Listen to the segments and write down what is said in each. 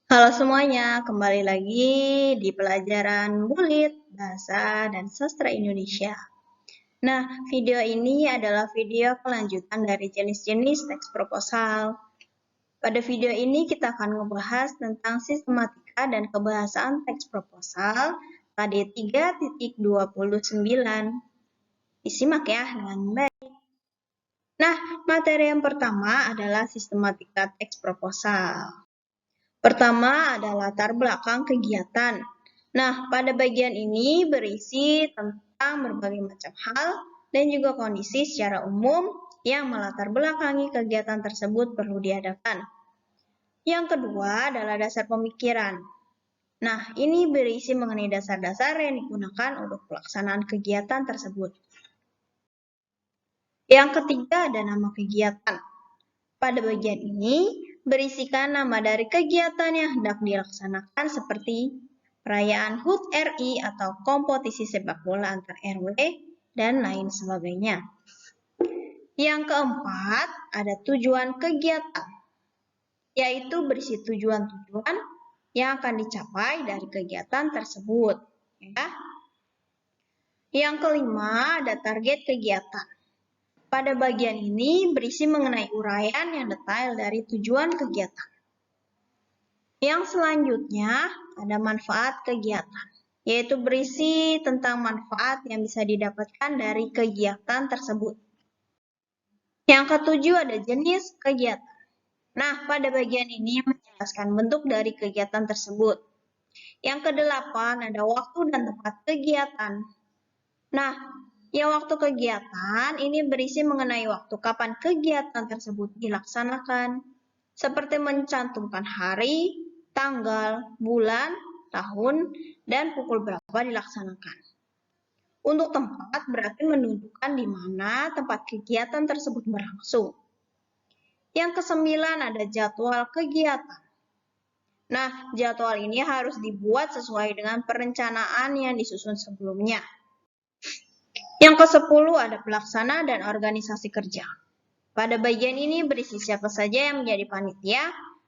Halo semuanya, kembali lagi di pelajaran Bulit, Bahasa dan Sastra Indonesia. Nah, video ini adalah video kelanjutan dari jenis-jenis teks proposal. Pada video ini kita akan membahas tentang sistematika dan kebahasaan teks proposal KD 3.29. Disimak ya dengan baik. Nah, materi yang pertama adalah sistematika teks proposal. Pertama ada latar belakang kegiatan. Nah, pada bagian ini berisi tentang berbagai macam hal dan juga kondisi secara umum yang melatar belakangi kegiatan tersebut perlu diadakan. Yang kedua adalah dasar pemikiran. Nah, ini berisi mengenai dasar-dasar yang digunakan untuk pelaksanaan kegiatan tersebut. Yang ketiga ada nama kegiatan. Pada bagian ini berisikan nama dari kegiatan yang hendak dilaksanakan seperti perayaan HUT RI atau kompetisi sepak bola antar RW dan lain sebagainya. Yang keempat, ada tujuan kegiatan, yaitu berisi tujuan-tujuan yang akan dicapai dari kegiatan tersebut. Ya. Yang kelima, ada target kegiatan. Pada bagian ini berisi mengenai uraian yang detail dari tujuan kegiatan. Yang selanjutnya ada manfaat kegiatan, yaitu berisi tentang manfaat yang bisa didapatkan dari kegiatan tersebut. Yang ketujuh ada jenis kegiatan. Nah, pada bagian ini menjelaskan bentuk dari kegiatan tersebut. Yang kedelapan ada waktu dan tempat kegiatan. Nah, yang waktu kegiatan ini berisi mengenai waktu kapan kegiatan tersebut dilaksanakan, seperti mencantumkan hari, tanggal, bulan, tahun, dan pukul berapa dilaksanakan. Untuk tempat berarti menunjukkan di mana tempat kegiatan tersebut berlangsung. Yang kesembilan ada jadwal kegiatan. Nah, jadwal ini harus dibuat sesuai dengan perencanaan yang disusun sebelumnya. Yang ke-10 ada pelaksana dan organisasi kerja. Pada bagian ini berisi siapa saja yang menjadi panitia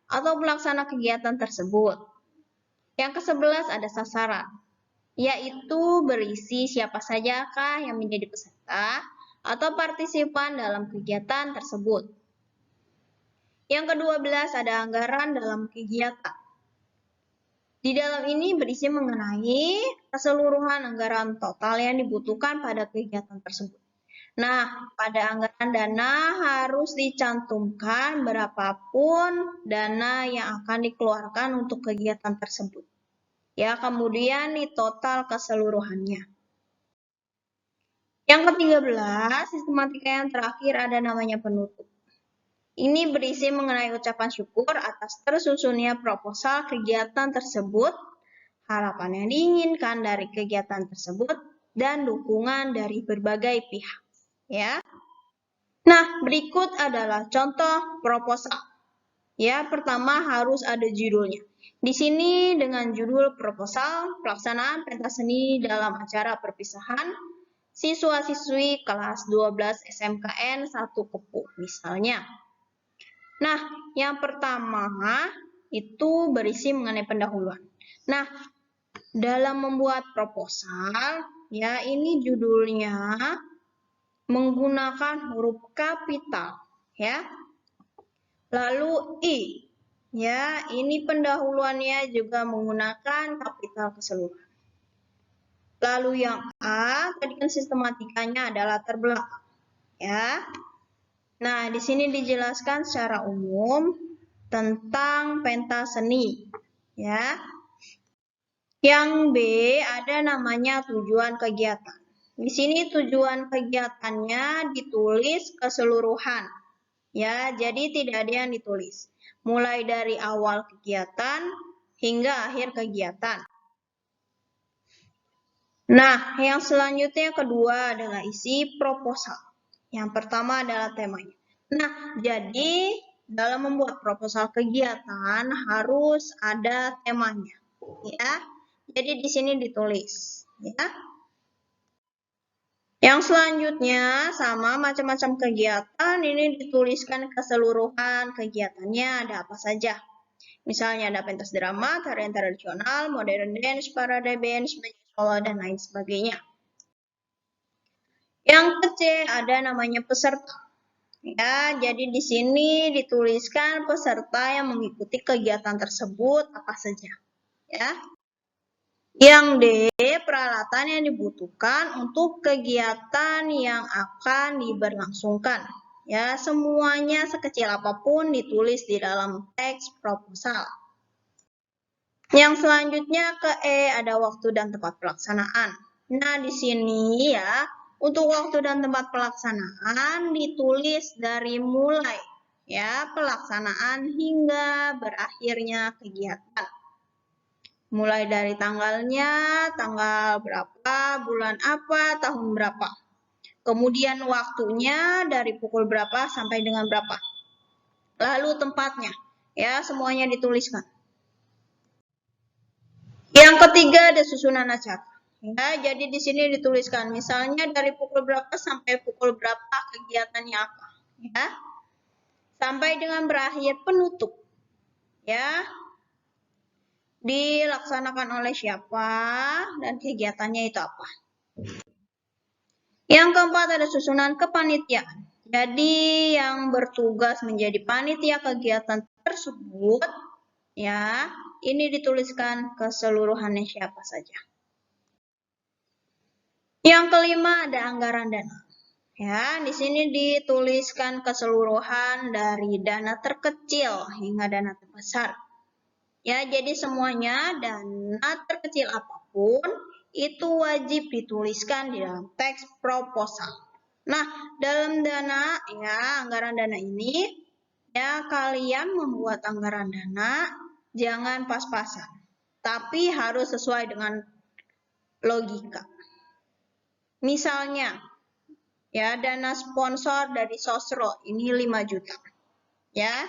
atau pelaksana kegiatan tersebut. Yang ke-11 ada sasaran, yaitu berisi siapa sajakah yang menjadi peserta atau partisipan dalam kegiatan tersebut. Yang ke-12 ada anggaran dalam kegiatan. Di dalam ini berisi mengenai keseluruhan anggaran total yang dibutuhkan pada kegiatan tersebut. Nah, pada anggaran dana harus dicantumkan berapapun dana yang akan dikeluarkan untuk kegiatan tersebut. Ya, kemudian di total keseluruhannya. Yang ke-13, sistematika yang terakhir ada namanya penutup. Ini berisi mengenai ucapan syukur atas tersusunnya proposal kegiatan tersebut, harapan yang diinginkan dari kegiatan tersebut, dan dukungan dari berbagai pihak. Ya. Nah, berikut adalah contoh proposal. Ya, pertama harus ada judulnya. Di sini dengan judul proposal pelaksanaan pentas seni dalam acara perpisahan siswa-siswi kelas 12 SMKN 1 Kepuh misalnya. Nah, yang pertama itu berisi mengenai pendahuluan. Nah, dalam membuat proposal, ya ini judulnya menggunakan huruf kapital, ya. Lalu I, ya ini pendahuluannya juga menggunakan kapital keseluruhan. Lalu yang A, tadi kan sistematikanya adalah latar belakang, ya. Nah, di sini dijelaskan secara umum tentang pentas seni, ya. Yang B ada namanya tujuan kegiatan. Di sini tujuan kegiatannya ditulis keseluruhan. Ya, jadi tidak ada yang ditulis. Mulai dari awal kegiatan hingga akhir kegiatan. Nah, yang selanjutnya kedua adalah isi proposal. Yang pertama adalah temanya. Nah, jadi dalam membuat proposal kegiatan harus ada temanya. Ya. Jadi di sini ditulis, ya. Yang selanjutnya sama macam-macam kegiatan ini dituliskan keseluruhan kegiatannya ada apa saja. Misalnya ada pentas drama, tarian tradisional, modern dance, parade dance, penyanyi solo, dan lain sebagainya. Yang ke-C ada namanya peserta. Ya, jadi di sini dituliskan peserta yang mengikuti kegiatan tersebut apa saja. Ya. Yang D, peralatan yang dibutuhkan untuk kegiatan yang akan diberlangsungkan. Ya, semuanya sekecil apapun ditulis di dalam teks proposal. Yang selanjutnya ke E, ada waktu dan tempat pelaksanaan. Nah, di sini ya, untuk waktu dan tempat pelaksanaan ditulis dari mulai ya pelaksanaan hingga berakhirnya kegiatan. Mulai dari tanggalnya, tanggal berapa, bulan apa, tahun berapa. Kemudian waktunya dari pukul berapa sampai dengan berapa. Lalu tempatnya, ya semuanya dituliskan. Yang ketiga ada susunan acara. Ya, jadi di sini dituliskan misalnya dari pukul berapa sampai pukul berapa kegiatannya apa, ya. Sampai dengan berakhir penutup. Ya. Dilaksanakan oleh siapa dan kegiatannya itu apa. Yang keempat ada susunan kepanitiaan. Jadi yang bertugas menjadi panitia kegiatan tersebut, ya, ini dituliskan keseluruhannya siapa saja. Yang kelima ada anggaran dana. Ya, di sini dituliskan keseluruhan dari dana terkecil hingga dana terbesar. Ya, jadi semuanya dana terkecil apapun itu wajib dituliskan di dalam teks proposal. Nah, dalam dana ya, anggaran dana ini ya kalian membuat anggaran dana jangan pas-pasan, tapi harus sesuai dengan logika. Misalnya ya dana sponsor dari Sosro ini 5 juta. Ya.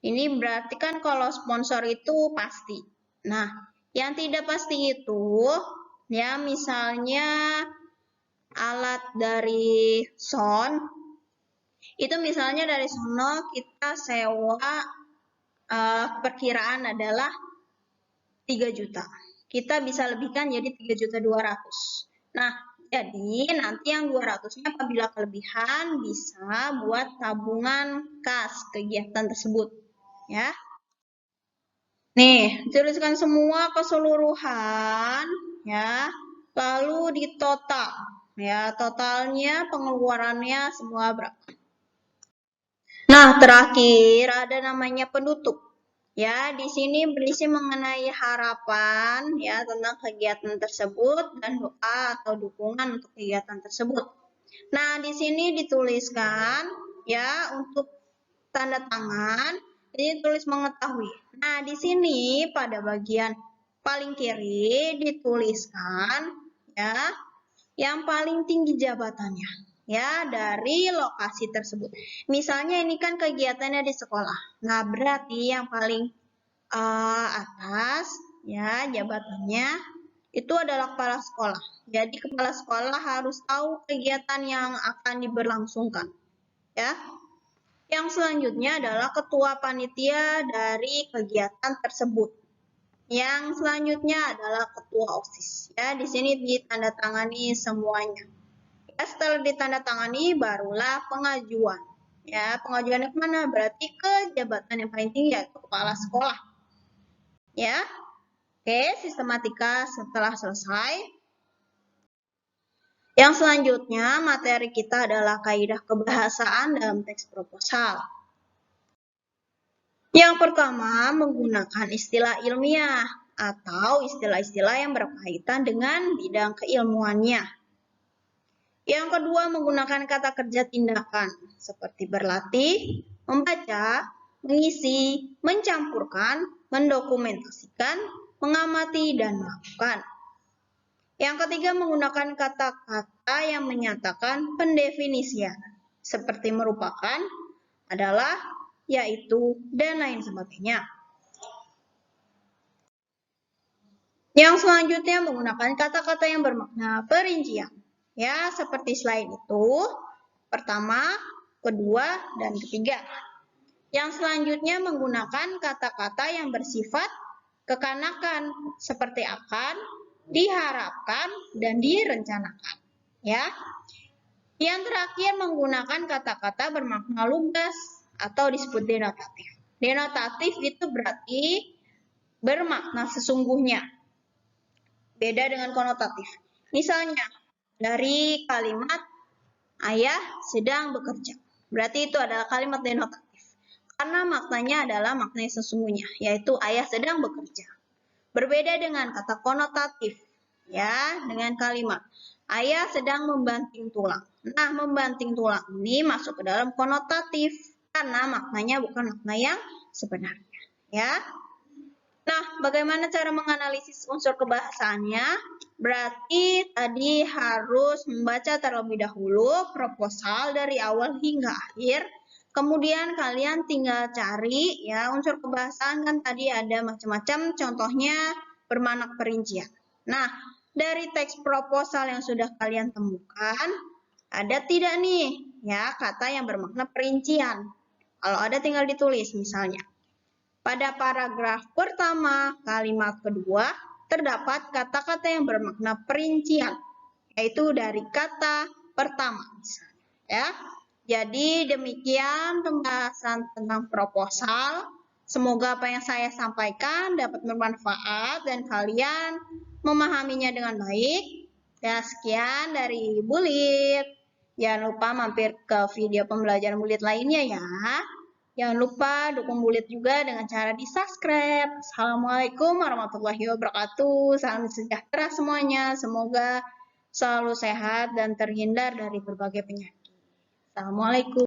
Ini berarti kan kalau sponsor itu pasti. Nah, yang tidak pasti itu ya misalnya alat dari sound itu misalnya dari sono kita sewa perkiraan adalah 3 juta. Kita bisa lebihkan jadi 3.200.000. Nah, jadi nanti yang 200-nya apabila kelebihan bisa buat tabungan kas kegiatan tersebut. Ya. Nih, tuliskan semua keseluruhan ya, lalu ditotal. Ya, totalnya pengeluarannya semua berapa. Nah, terakhir ada namanya penutup. Ya, di sini berisi mengenai harapan ya tentang kegiatan tersebut dan doa atau dukungan untuk kegiatan tersebut. Nah, di sini dituliskan ya untuk tanda tangan, ini tulis mengetahui. Nah, di sini pada bagian paling kiri dituliskan ya yang paling tinggi jabatannya ya dari lokasi tersebut. Misalnya ini kan kegiatannya di sekolah. Nah, berarti yang paling atas ya jabatannya itu adalah kepala sekolah. Jadi kepala sekolah harus tahu kegiatan yang akan diberlangsungkan. Ya. Yang selanjutnya adalah ketua panitia dari kegiatan tersebut. Yang selanjutnya adalah ketua OSIS. Ya, di sini ditandatangani semuanya. Ya, setelah ditandatangani barulah pengajuan. Ya, pengajuannya kemana? Berarti ke jabatan yang paling tinggi yaitu kepala sekolah. Ya. Oke, sistematika setelah selesai. Yang selanjutnya, materi kita adalah kaidah kebahasaan dalam teks proposal. Yang pertama, menggunakan istilah ilmiah atau istilah-istilah yang berkaitan dengan bidang keilmuannya. Yang kedua, menggunakan kata kerja tindakan seperti berlatih, membaca, mengisi, mencampurkan, mendokumentasikan, mengamati, dan melakukan. Yang ketiga, menggunakan kata-kata yang menyatakan pendefinisian, seperti merupakan, adalah, yaitu, dan lain sebagainya. Yang selanjutnya, menggunakan kata-kata yang bermakna perincian. Ya, seperti slide itu, pertama, kedua, dan ketiga. Yang selanjutnya menggunakan kata-kata yang bersifat kekanakan seperti akan, diharapkan, dan direncanakan. Ya. Yang terakhir menggunakan kata-kata bermakna lugas atau disebut denotatif. Denotatif itu berarti bermakna sesungguhnya. Beda dengan konotatif. Misalnya, dari kalimat ayah sedang bekerja. Berarti itu adalah kalimat denotatif. Karena maknanya adalah makna yang sesungguhnya, yaitu ayah sedang bekerja. Berbeda dengan kata konotatif, ya, dengan kalimat ayah sedang membanting tulang. Nah, membanting tulang ini masuk ke dalam konotatif karena maknanya bukan makna yang sebenarnya, ya. Nah, bagaimana cara menganalisis unsur kebahasaannya? Berarti tadi harus membaca terlebih dahulu proposal dari awal hingga akhir. Kemudian kalian tinggal cari ya unsur kebahasaan kan tadi ada macam-macam, contohnya bermakna perincian. Nah, dari teks proposal yang sudah kalian temukan, ada tidak nih ya kata yang bermakna perincian? Kalau ada tinggal ditulis misalnya. Pada paragraf pertama, kalimat kedua, terdapat kata-kata yang bermakna perincian, yaitu dari kata pertama. Ya. Jadi demikian pembahasan tentang proposal. Semoga apa yang saya sampaikan dapat bermanfaat dan kalian memahaminya dengan baik. Ya, sekian dari Bulit. Jangan lupa mampir ke video pembelajaran Bulit lainnya ya. Jangan lupa dukung Bulit juga dengan cara di-subscribe. Assalamualaikum warahmatullahi wabarakatuh. Salam sejahtera semuanya. Semoga selalu sehat dan terhindar dari berbagai penyakit. Assalamualaikum.